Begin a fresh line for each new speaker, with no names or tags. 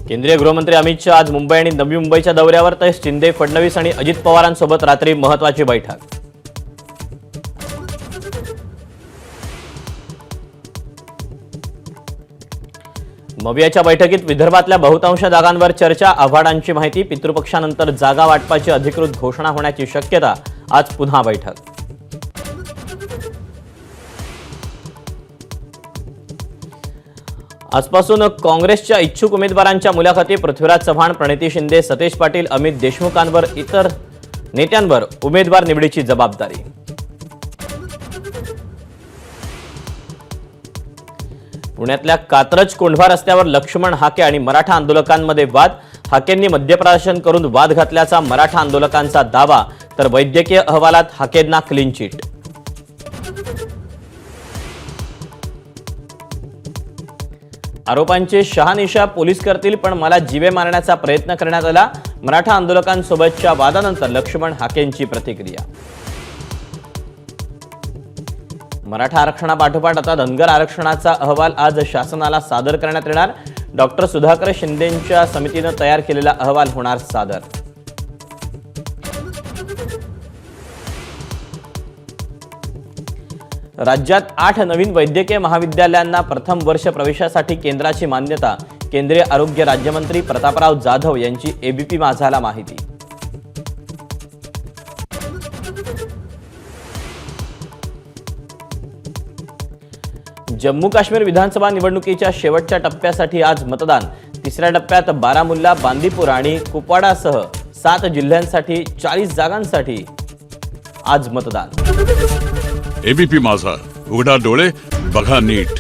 केंद्रीय गृहमंत्री अमित शहा आज मुंबई आणि नवी मुंबईच्या दौऱ्यावर, तर शिंदे, फडणवीस आणि अजित पवारांसोबत रात्री महत्त्वाची बैठक. मवियाच्या बैठकीत विदर्भातल्या बहुतांश जागांवर चर्चा, आव्हाडांची माहिती, पितृपक्षानंतर जागा वाटपाची अधिकृत घोषणा होण्याची शक्यता. आज पुन्हा बैठक. आजपासून काँग्रेसच्या इच्छुक उमेदवारांच्या मुलाखती. पृथ्वीराज चव्हाण, प्रणिती शिंदे, सतेज पाटील, अमित देशमुखांवर इतर नेत्यांवर उमेदवार निवडीची जबाबदारी. पुण्यातल्या कात्रज कोंढवा रस्त्यावर लक्ष्मण हाके आणि मराठा आंदोलकांमध्ये वाद. हाकेंनी मद्यप्राशन करून वाद घातल्याचा मराठा आंदोलकांचा दावा, तर वैद्यकीय अहवालात हाकेंना क्लीन चिट. आरोपांची शहानिशा पोलीस करतील, पण मला जीवे मारण्याचा प्रयत्न करण्यात आला. मराठा आंदोलकांसोबतच्या वादानंतर लक्ष्मण हाकेंची प्रतिक्रिया. मराठा आरक्षणापाठोपाठ आता धनगर आरक्षणाचा अहवाल आज शासनाला सादर करण्यात येणार. डॉक्टर सुधाकर शिंदेंच्या समितीने तयार केलेला अहवाल होणार सादर. राज्यात 8 नवीन वैद्यकीय महाविद्यालयांना प्रथम वर्ष प्रवेशासाठी केंद्राची मान्यता. केंद्रीय आरोग्य राज्यमंत्री प्रतापराव जाधव यांची एबीपी माझाला माहिती. जम्मू काश्मीर विधानसभा निवडणुकीच्या शेवटच्या टप्प्यासाठी आज मतदान. तिसऱ्या टप्प्यात बारामुल्ला, बांदीपूर आणि कुपवाडासह 7 जिल्ह्यांसाठी 40 जागांसाठी आज मतदान.
एबीपी माझा, उघडा डोळे बघा नीट.